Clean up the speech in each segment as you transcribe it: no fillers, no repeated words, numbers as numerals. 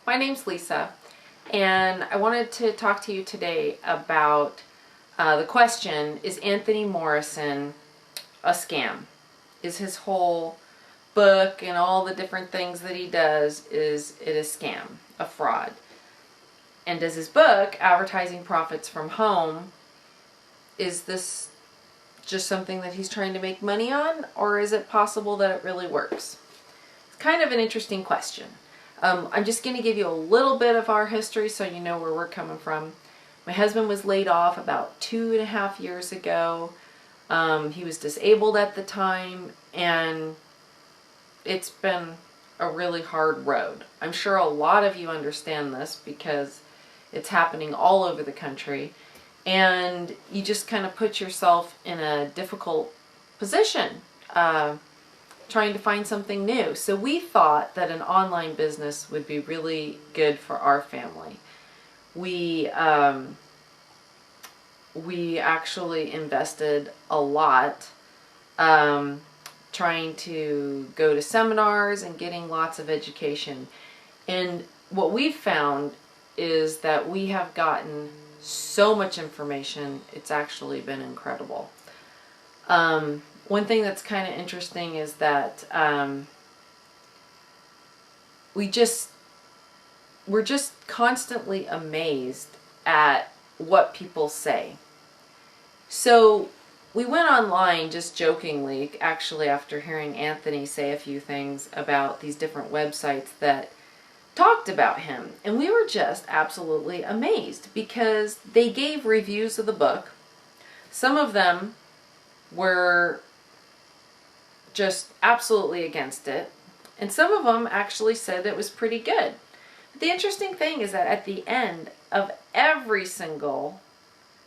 My name's Lisa, and I wanted to talk to you today about the question, is Anthony Morrison a scam? Is his whole book and all the different things that he does, is it a scam, a fraud? And does his book, Advertising Profits from Home, is this just something that he's trying to make money on, or is it possible that it really works? It's kind of an interesting question. I'm just going to give you a little bit of our history so you know where we're coming from. My husband was laid off about 2.5 years ago. He was disabled at the time, and it's been a really hard road. I'm sure a lot of you understand this because it's happening all over the country, and you just kind of put yourself in a difficult position trying to find something new. So we thought that an online business would be really good for our family. We actually invested a lot trying to go to seminars and getting lots of education. And what we've found is that we have gotten so much information, it's actually been incredible. One thing that's kind of interesting is that we're just constantly amazed at what people say. So we went online just jokingly, actually, after hearing Anthony say a few things about these different websites that talked about him, and we were just absolutely amazed because they gave reviews of the book. Some of them were just absolutely against it, and some of them actually said it was pretty good. But the interesting thing is that at the end of every single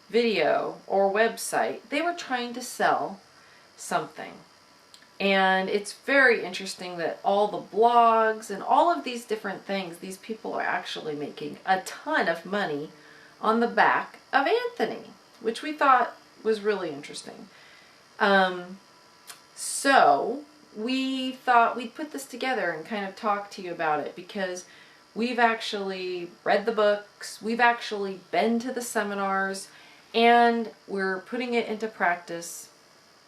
video or website, they were trying to sell something. And it's very interesting that all the blogs and all of these different things, these people are actually making a ton of money on the back of Anthony, which we thought was really interesting. So we thought we'd put this together and kind of talk to you about it because we've actually read the books, we've actually been to the seminars, and we're putting it into practice.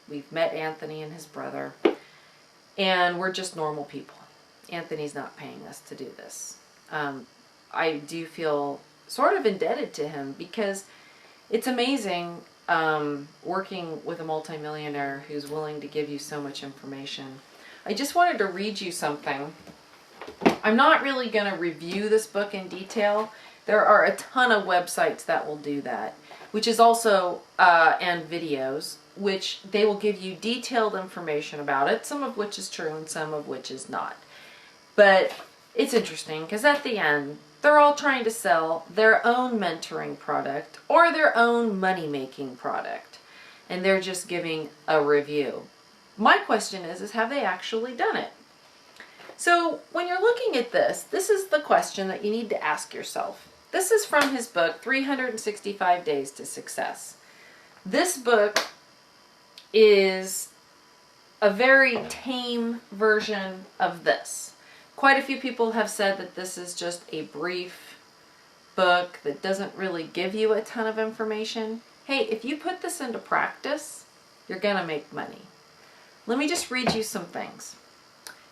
We've met Anthony and his brother, and we're just normal people. Anthony's not paying us to do this. I do feel sort of indebted to him because it's amazing working with a multimillionaire who's willing to give you so much information. I just wanted to read you something. I'm not really going to review this book in detail. There are a ton of websites that will do that, which is also, and videos, which they will give you detailed information about it, some of which is true and some of which is not. But it's interesting because at the end, they're all trying to sell their own mentoring product or their own money-making product, and they're just giving a review. My question is have they actually done it? So when you're looking at this, this is the question that you need to ask yourself. This is from his book, 365 Days to Success. This book is a very tame version of this. Quite a few people have said that this is just a brief book that doesn't really give you a ton of information. Hey, if you put this into practice, you're gonna make money. Let me just read you some things.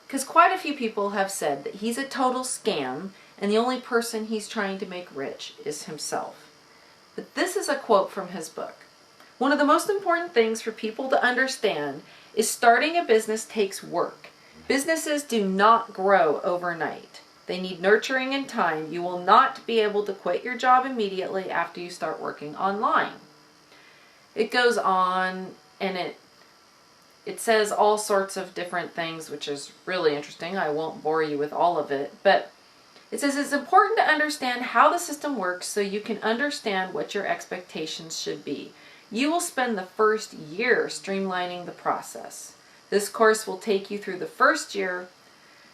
Because quite a few people have said that he's a total scam and the only person he's trying to make rich is himself. But this is a quote from his book. One of the most important things for people to understand is starting a business takes work. Businesses do not grow overnight. They need nurturing and time. You will not be able to quit your job immediately after you start working online. It goes on and it says all sorts of different things, which is really interesting. I won't bore you with all of it, but it says it's important to understand how the system works so you can understand what your expectations should be. You will spend the first year streamlining the process. This course will take you through the first year,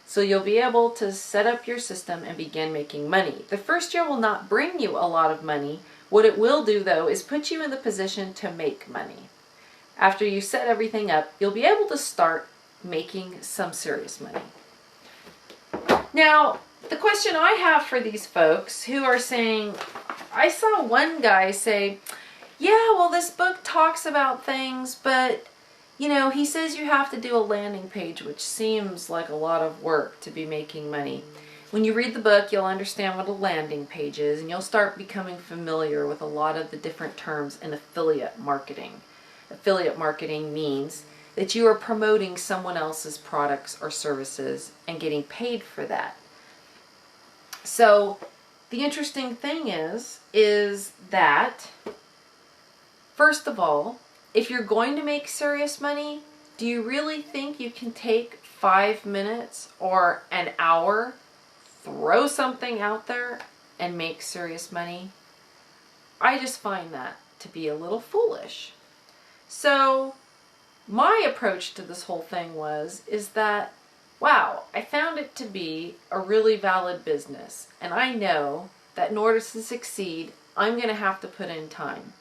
so you'll be able to set up your system and begin making money. The first year will not bring you a lot of money. What it will do, though, is put you in the position to make money. After you set everything up, you'll be able to start making some serious money. Now, the question I have for these folks who are saying, I saw one guy say, yeah, well, this book talks about things, but, you know, he says you have to do a landing page, which seems like a lot of work to be making money. When you read the book, you'll understand what a landing page is, and you'll start becoming familiar with a lot of the different terms in affiliate marketing. Affiliate marketing means that you are promoting someone else's products or services and getting paid for that. So the interesting thing is that, first of all, if you're going to make serious money, do you really think you can take 5 minutes or an hour, throw something out there, and make serious money? I just find that to be a little foolish. So my approach to this whole thing is that, wow, I found it to be a really valid business. And I know that in order to succeed, I'm going to have to put in time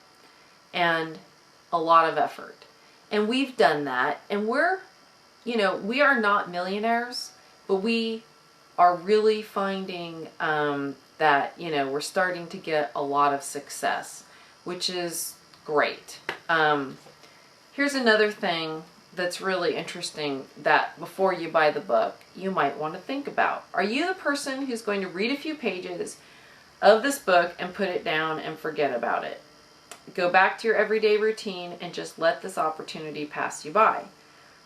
and a lot of effort. And we've done that. And we are not millionaires, but we are really finding that, we're starting to get a lot of success, which is great. Here's another thing that's really interesting that before you buy the book, you might want to think about. Are you the person who's going to read a few pages of this book and put it down and forget about it? Go back to your everyday routine and just let this opportunity pass you by.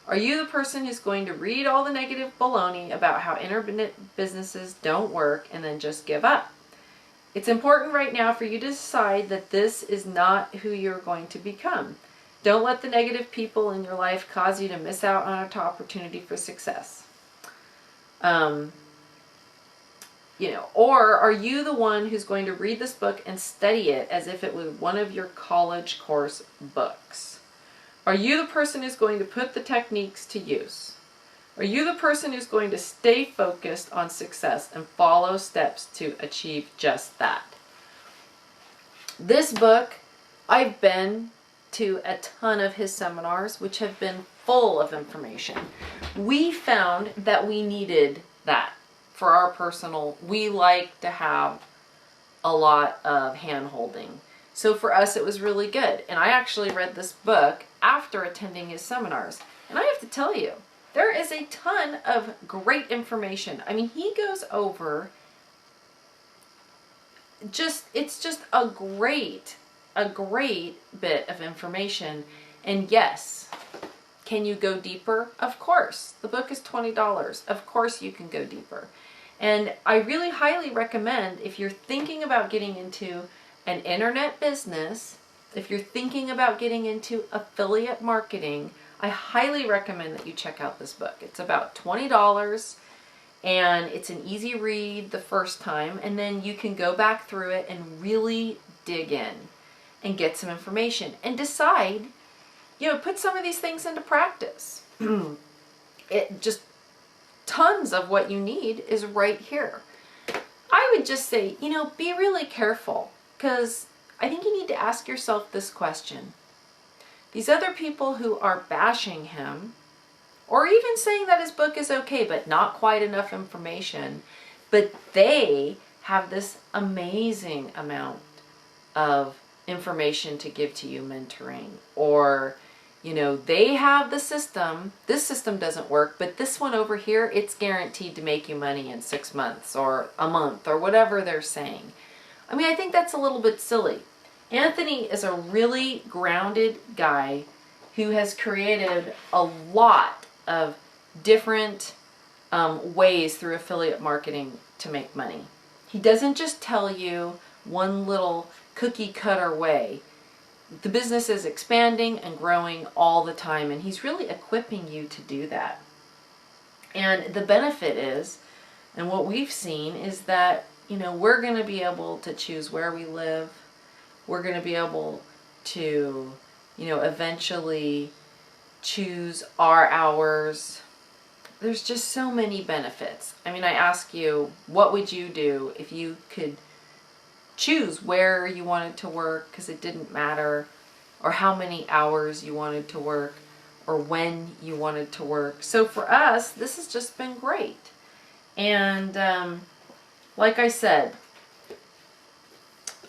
Are you the person who's going to read all the negative baloney about how internet businesses don't work and then just give up? It's important right now for you to decide that this is not who you're going to become. Don't let the negative people in your life cause you to miss out on an opportunity for success. Or are you the one who's going to read this book and study it as if it was one of your college course books? Are you the person who's going to put the techniques to use? Are you the person who's going to stay focused on success and follow steps to achieve just that? This book, I've been to a ton of his seminars, which have been full of information. We found that we needed that for our personal. We like to have a lot of hand-holding. So for us, it was really good. And I actually read this book after attending his seminars. And I have to tell you, there is a ton of great information. I mean, he goes over it's just a great bit of information. And yes, can you go deeper? Of course. The book is $20. Of course you can go deeper. And I really highly recommend, if you're thinking about getting into an internet business, if you're thinking about getting into affiliate marketing, I highly recommend that you check out this book. It's about $20 and it's an easy read the first time, and then you can go back through it and really dig in and get some information and decide, put some of these things into practice. Tons of what you need is right here. I would just say, be really careful, because I think you need to ask yourself this question. These other people who are bashing him, or even saying that his book is okay, but not quite enough information, but they have this amazing amount of information to give to you, mentoring, or they have the system. This system doesn't work, but this one over here, it's guaranteed to make you money in 6 months or a month or whatever they're saying. I mean, I think that's a little bit silly. Anthony is a really grounded guy who has created a lot of different ways through affiliate marketing to make money. He doesn't just tell you one little cookie cutter way. The business is expanding and growing all the time, and he's really equipping you to do that. And the benefit is, and what we've seen is that, we're going to be able to choose where we live. We're going to be able to, eventually choose our hours. There's just so many benefits. I mean, I ask you, what would you do if you could choose where you wanted to work, because it didn't matter, or how many hours you wanted to work, or when you wanted to work? So for us, this has just been great. And like I said,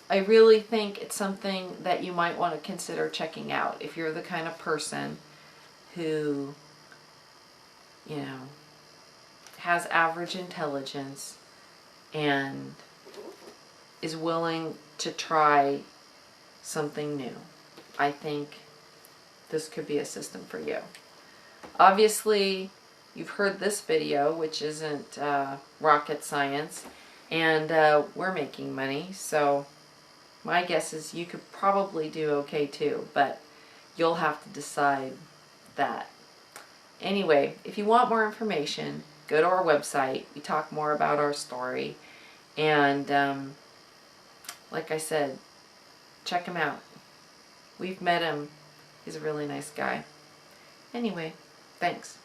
I really think it's something that you might want to consider checking out if you're the kind of person who, you know, has average intelligence and is willing to try something new. I think this could be a system for you. Obviously, you've heard this video, which isn't rocket science, and we're making money, so my guess is you could probably do okay too, but you'll have to decide that. Anyway, if you want more information, go to our website. We talk more about our story, and like I said, check him out. We've met him. He's a really nice guy. Anyway, thanks.